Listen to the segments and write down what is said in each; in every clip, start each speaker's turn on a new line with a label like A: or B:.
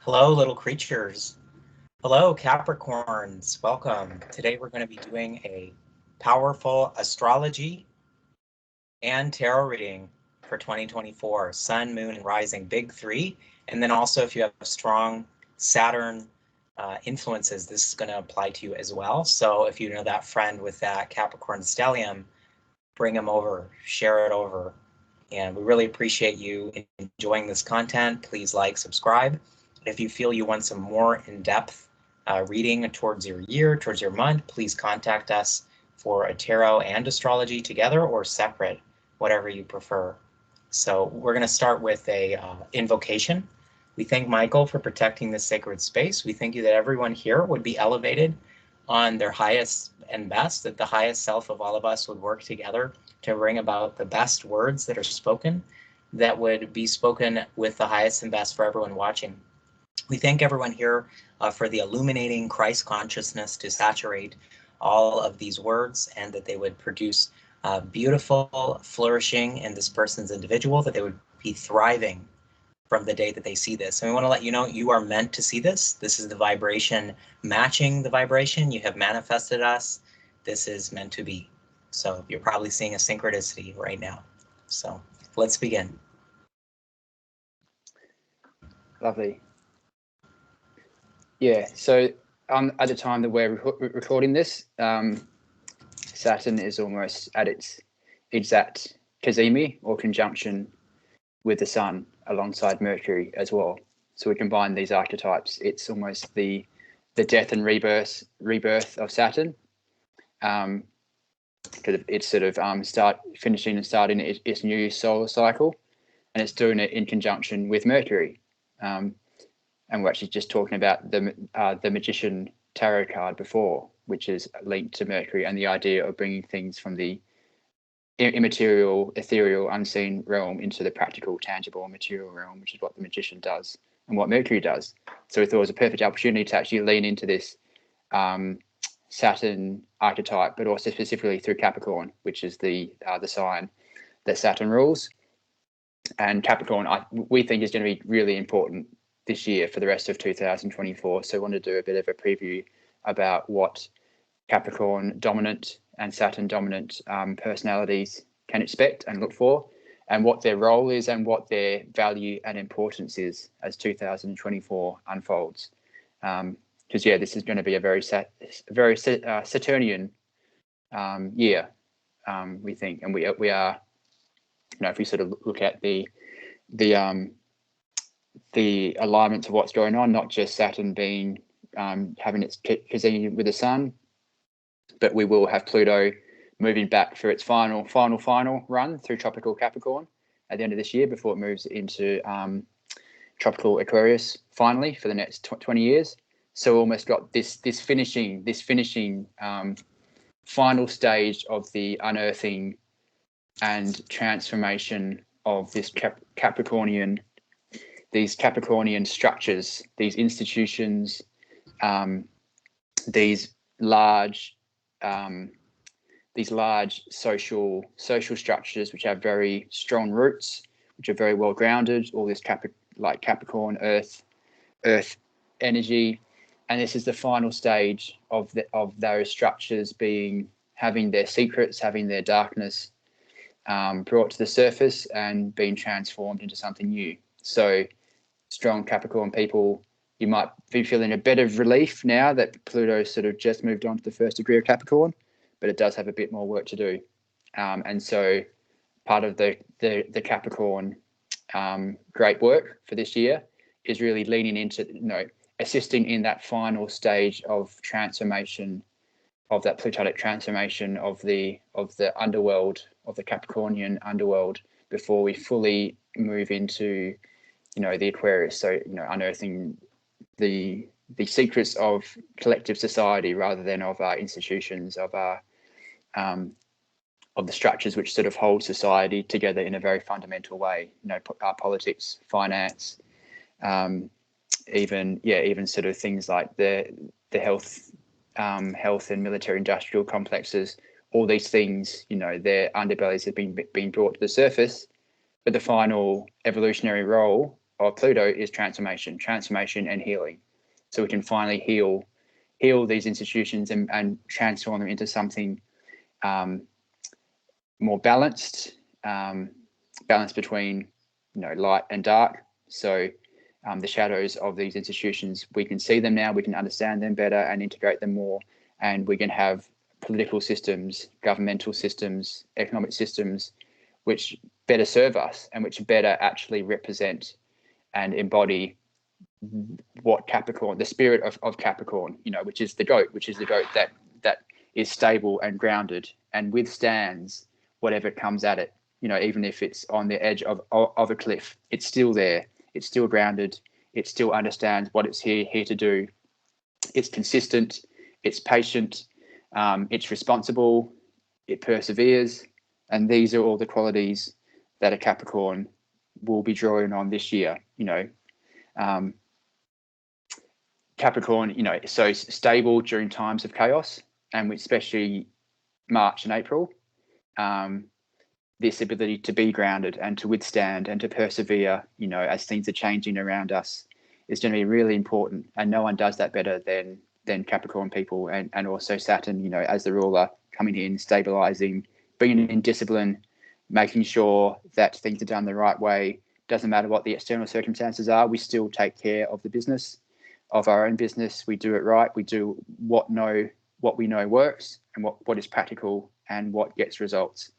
A: Hello, little creatures. Hello, Capricorns. Welcome. Today we're going to be doing a powerful astrology and tarot reading for 2024, Sun, Moon, and Rising, big three. And then also if you have strong Saturn influences, this is going to apply to you as well. So if you know that friend with that Capricorn stellium, bring them over, share it over. And we really appreciate you enjoying this content. Please like, subscribe. If you feel you want some more in-depth reading towards your year, towards your month, please contact us for a tarot and astrology together or separate, whatever you prefer. So we're going to start with a invocation. We thank Michael for protecting this sacred space. We thank you that everyone here would be elevated on their highest and best, that the highest self of all of us would work together to bring about the best words that are spoken, that would be spoken with the highest and best for everyone watching. We thank everyone here for the illuminating Christ consciousness to saturate all of these words, and that they would produce beautiful flourishing in this person's individual, that they would be thriving from the day that they see this. And we want to let you know you are meant to see this. This is the vibration matching the vibration. You have manifested us. This is meant to be. So you're probably seeing a synchronicity right now. So let's begin.
B: Lovely. Yeah, so at the time that we're recording this, Saturn is almost at its exact cazimi or conjunction with the Sun alongside Mercury as well. So we combine these archetypes. It's almost the death and rebirth of Saturn. Because it's sort of finishing and starting its new solar cycle, and it's doing it in conjunction with Mercury. And we're actually just talking about the Magician tarot card before, which is linked to Mercury and the idea of bringing things from the immaterial, ethereal, unseen realm into the practical, tangible, material realm, which is what the Magician does and what Mercury does. So we thought it was a perfect opportunity to actually lean into this Saturn archetype, but also specifically through Capricorn, which is the sign that Saturn rules. And Capricorn, we think, is going to be really important this year for the rest of 2024. So I want to do a bit of a preview about what Capricorn dominant and Saturn dominant personalities can expect and look for, and what their role is and what their value and importance is as 2024 unfolds. Because this is going to be a very Saturnian year, we think, and we are, if we sort of look at the alignment to what's going on, not just Saturn being having its cazimi with the Sun, but we will have Pluto moving back for its final run through tropical Capricorn at the end of this year before it moves into tropical Aquarius finally for the next 20 years. So we almost got this finishing final stage of the unearthing and transformation of this these Capricornian structures, these institutions, these large social structures which have very strong roots, which are very well grounded. All this Capricorn Earth energy, and this is the final stage of those structures having their secrets, having their darkness brought to the surface and being transformed into something new. So strong Capricorn people, you might be feeling a bit of relief now that Pluto sort of just moved on to the first degree of Capricorn, but it does have a bit more work to do. And so part of the Capricorn great work for this year is really leaning into, assisting in that final stage of transformation, of that Plutonic transformation of the underworld, of the Capricornian underworld, before we fully move into the Aquarius. So unearthing the secrets of collective society rather than of our institutions, of the structures which sort of hold society together in a very fundamental way. Our politics, finance, even sort of things like the health and military industrial complexes. All these things, their underbellies have been brought to the surface, but the final evolutionary role of Pluto is transformation and healing. So we can finally heal these institutions and transform them into something more balanced, balance between light and dark. So the shadows of these institutions, we can see them now, we can understand them better and integrate them more, and we can have political systems, governmental systems, economic systems, which better serve us and which better actually represent and embody what Capricorn, the spirit of Capricorn, which is the goat that is stable and grounded and withstands whatever comes at it. Even if it's on the edge of a cliff, it's still there. It's still grounded. It still understands what it's here to do. It's consistent. It's patient. It's responsible. It perseveres. And these are all the qualities that a Capricorn will be drawing on this year. Capricorn, so stable during times of chaos, and especially March and April. This ability to be grounded and to withstand and to persevere, as things are changing around us, is going to be really important. And no one does that better than Capricorn people, and also Saturn, as the ruler, coming in, stabilizing, bringing in discipline, making sure that things are done the right way. Doesn't matter what the external circumstances are, we still take care of the business, of our own business. We do it right. We do what we know works, and what is practical and what gets results.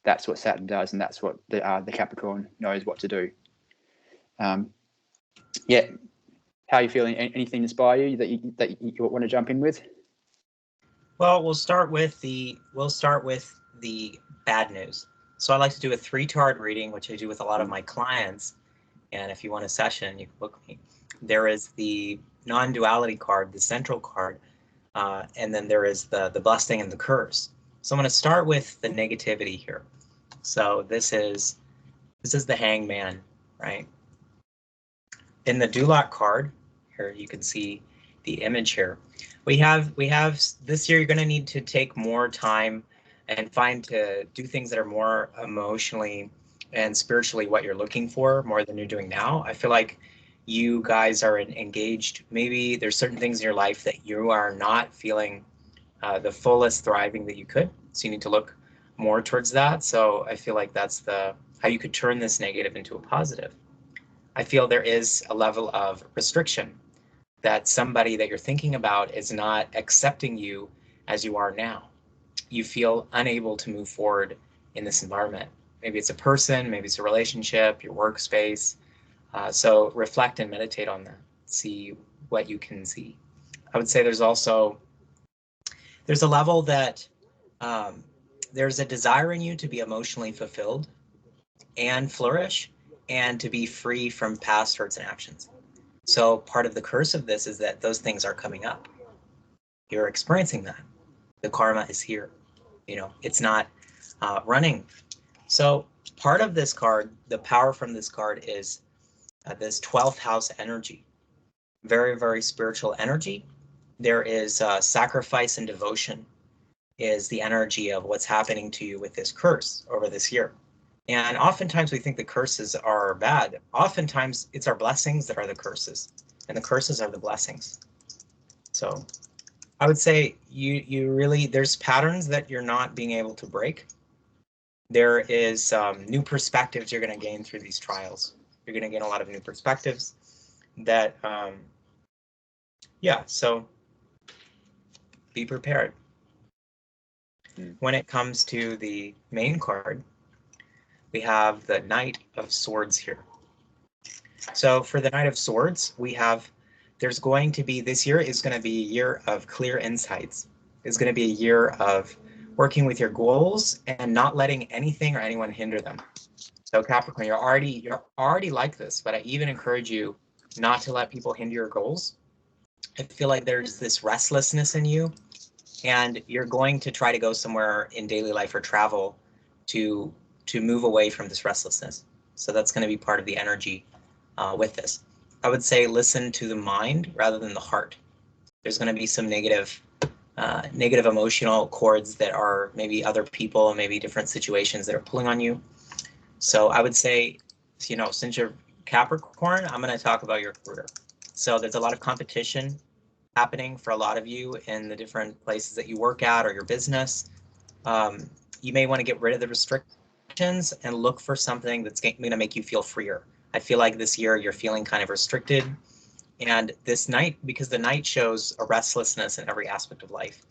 B: That's what Saturn does, and that's what the Capricorn knows what to do. Yeah, how are you feeling? Anything inspire you that you want to jump in with?
A: Well, we'll start with the bad news. So I like to do a 3-card reading, which I do with a lot of my clients. And if you want a session, you can book me. There is the non-duality card, the central card, and then there is the blessing and the curse. So I'm going to start with the negativity here. So this is the Hangman, right? In the Duloc card, here you can see the image here. We have this year, you're going to need to take more time and to do things that are more emotionally and spiritually what you're looking for, more than you're doing now. I feel like you guys are engaged. Maybe there's certain things in your life that you are not feeling the fullest thriving that you could. So you need to look more towards that. So I feel like that's how you could turn this negative into a positive. I feel there is a level of restriction, that somebody that you're thinking about is not accepting you as you are now. You feel unable to move forward in this environment. Maybe it's a person, maybe it's a relationship, your workspace. So reflect and meditate on that. See what you can see. I would say there's a level that there's a desire in you to be emotionally fulfilled and flourish, and to be free from past hurts and actions. So part of the curse of this is that those things are coming up. You're experiencing that. The karma is here. It's not running. So part of this card, the power from this card is this 12th house energy. Very, very spiritual energy. There is sacrifice and devotion is the energy of what's happening to you with this curse over this year. And oftentimes we think the curses are bad. Oftentimes it's our blessings that are the curses, and the curses are the blessings. So I would say you really, there's patterns that you're not being able to break. There is new perspectives you're going to gain through these trials. You're going to gain a lot of new perspectives that, so be prepared. When it comes to the main card, we have the Knight of Swords here. So for the Knight of Swords, there's going to be, this year is going to be a year of clear insights. It's going to be a year of working with your goals and not letting anything or anyone hinder them. So Capricorn, you're already like this, but I even encourage you not to let people hinder your goals. I feel like there's this restlessness in you, and you're going to try to go somewhere in daily life or travel to move away from this restlessness. So that's going to be part of the energy with this. I would say listen to the mind rather than the heart. There's going to be some negative emotional cords that are maybe other people, maybe different situations that are pulling on you. So I would say, since you're Capricorn, I'm going to talk about your career. So there's a lot of competition happening for a lot of you in the different places that you work at or your business. You may want to get rid of the restrictions and look for something that's going to make you feel freer. I feel like this year you're feeling kind of restricted. And this night, because the night shows a restlessness in every aspect of life.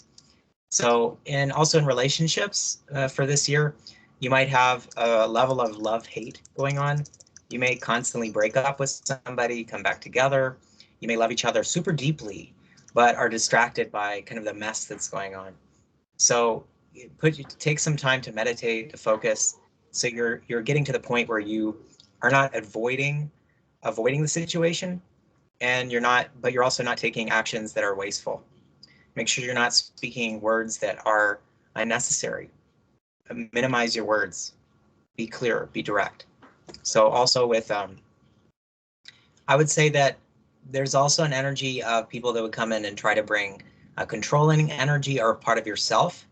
A: So, and also in relationships for this year, you might have a level of love-hate going on. You may constantly break up with somebody, come back together. You may love each other super deeply, but are distracted by kind of the mess that's going on. So take some time to meditate, to focus. So you're getting to the point where you are not avoiding the situation, and you're also not taking actions that are wasteful. Make sure you're not speaking words that are unnecessary. Minimize your words. Be clear, be direct. So also with, I would say that there's also an energy of people that would come in and try to bring a controlling energy or part of yourself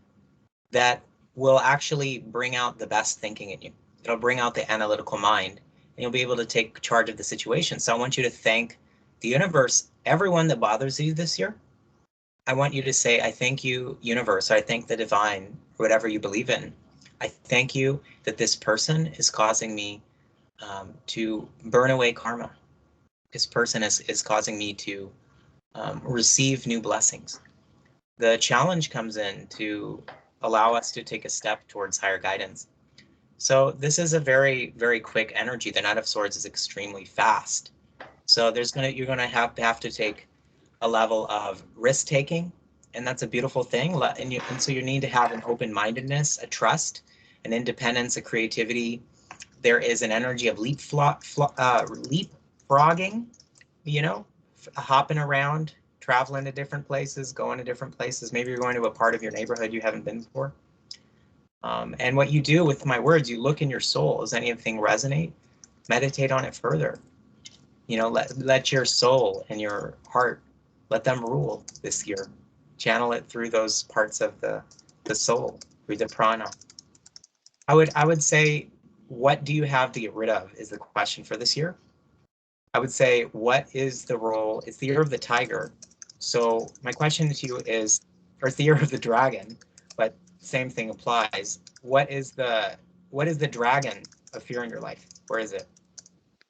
A: that will actually bring out the best thinking in you. It'll bring out the analytical mind, and you'll be able to take charge of the situation. So I want you to thank the universe, everyone that bothers you this year. I want you to say, I thank you, universe, or I thank the divine, or whatever you believe in. I thank you that this person is causing me to burn away karma. This person is causing me to receive new blessings. The challenge comes in to allow us to take a step towards higher guidance. So this is a very, very quick energy. The Knight of Swords is extremely fast. So you're gonna have to take a level of risk taking, and that's a beautiful thing. And so you need to have an open-mindedness, a trust, an independence, a creativity. There is an energy of leapfrogging, hopping around, traveling to different places, going to different places. Maybe you're going to a part of your neighborhood you haven't been before. And what you do with my words, you look in your soul. Does anything resonate? Meditate on it further. Let your soul and your heart, let them rule this year. Channel it through those parts of the soul, through the prana. I would say, what do you have to get rid of is the question for this year. I would say, what is the role? It's the year of the tiger. So my question to you is, or it's the year of the dragon, but same thing applies. What is the dragon of fear in your life? Where is it?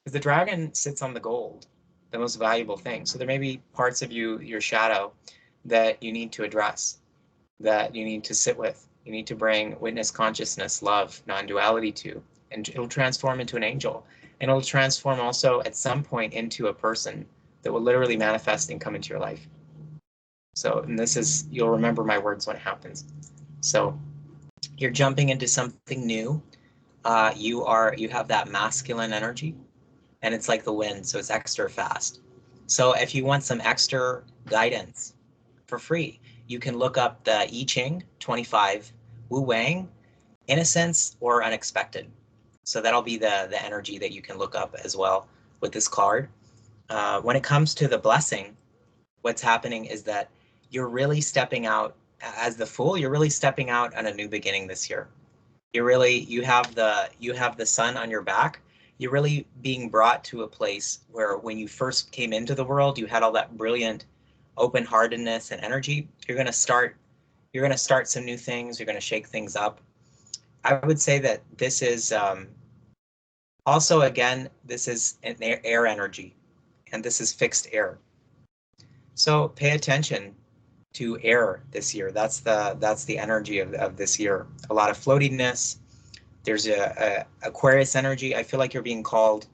A: Because the dragon sits on the gold, the most valuable thing. So there may be parts of you, your shadow, that you need to address, that you need to sit with. You need to bring witness consciousness, love, non-duality to, and it'll transform into an angel. And it'll transform also at some point into a person that will literally manifest and come into your life. So, and you'll remember my words when it happens. So you're jumping into something new. You have that masculine energy, and it's like the wind, so it's extra fast. So if you want some extra guidance for free, you can look up the I Ching 25 Wu Wang, Innocence or Unexpected. So that'll be the energy that you can look up as well with this card. When it comes to the blessing, what's happening is that you're really stepping out as the Fool. You're really stepping out on a new beginning this year. You have the sun on your back. You're really being brought to a place where when you first came into the world, you had all that brilliant open-heartedness and energy. You're going to start some new things. You're going to shake things up. I would say that this is also, again, this is an air energy, and this is fixed air. So pay attention to air this year. That's the energy of this year. A lot of floatiness. There's a Aquarius energy. I feel like you're being called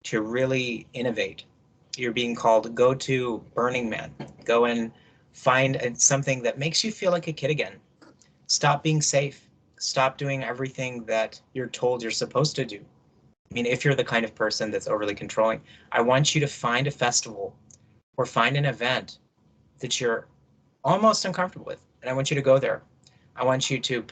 A: to really innovate. You're being called to go to Burning Man. Go and find something that makes you feel like a kid again. Stop being safe. Stop doing everything that you're told you're supposed to do. I mean, if you're the kind of person that's overly controlling, I want you to find a festival or find an event that you're almost uncomfortable with, and I want you to go there. I want you to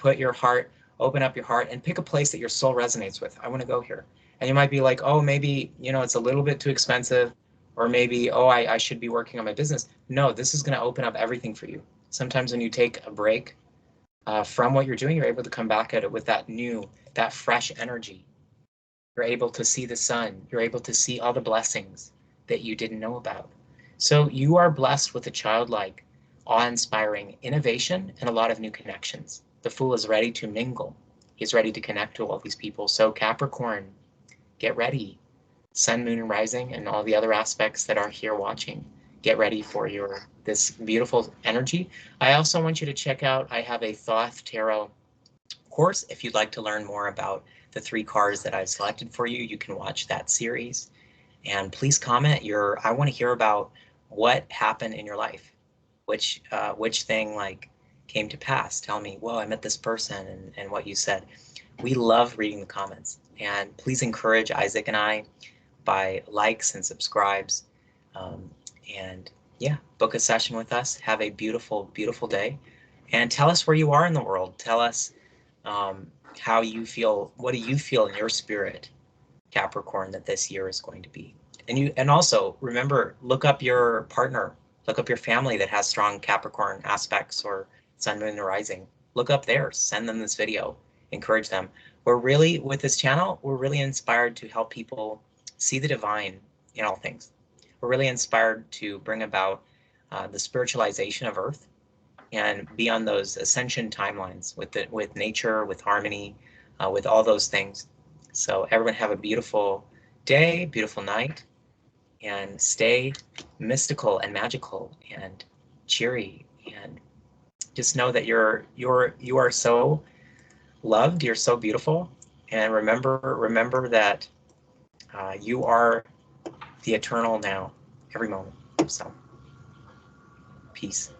A: open up your heart and pick a place that your soul resonates with. I want to go here. And you might be like, oh, maybe, it's a little bit too expensive, or maybe, oh, I should be working on my business. No, this is going to open up everything for you. Sometimes when you take a break from what you're doing, you're able to come back at it with that fresh energy. You're able to see the sun. You're able to see all the blessings that you didn't know about. So you are blessed with a childlike, awe-inspiring innovation and a lot of new connections. The Fool is ready to mingle. He's ready to connect to all these people. So Capricorn, get ready. Sun, moon, and rising, and all the other aspects that are here watching. Get ready for this beautiful energy. I also want you to check out, I have a Thoth Tarot course. If you'd like to learn more about the 3 cards that I've selected for you, you can watch that series. And please comment I want to hear about what happened in your life, which thing like came to pass. Tell me, whoa, I met this person and what you said. We love reading the comments, and please encourage Isaac and I by likes and subscribes. And yeah, book a session with us. Have a beautiful, beautiful day, and tell us where you are in the world. Tell us how you feel. What do you feel in your spirit, Capricorn, that this year is going to be? And also remember, look up your partner, look up your family that has strong Capricorn aspects or Sun, Moon, and Rising. Look up theirs. Send them this video. Encourage them. We're really, with this channel, we're really inspired to help people see the divine in all things. We're really inspired to bring about the spiritualization of Earth and be on those ascension timelines with nature, with harmony, with all those things. So everyone have a beautiful day, beautiful night, and stay mystical and magical and cheery, and just know that you are so loved, you're so beautiful, and remember that you are the eternal now, every moment. So peace.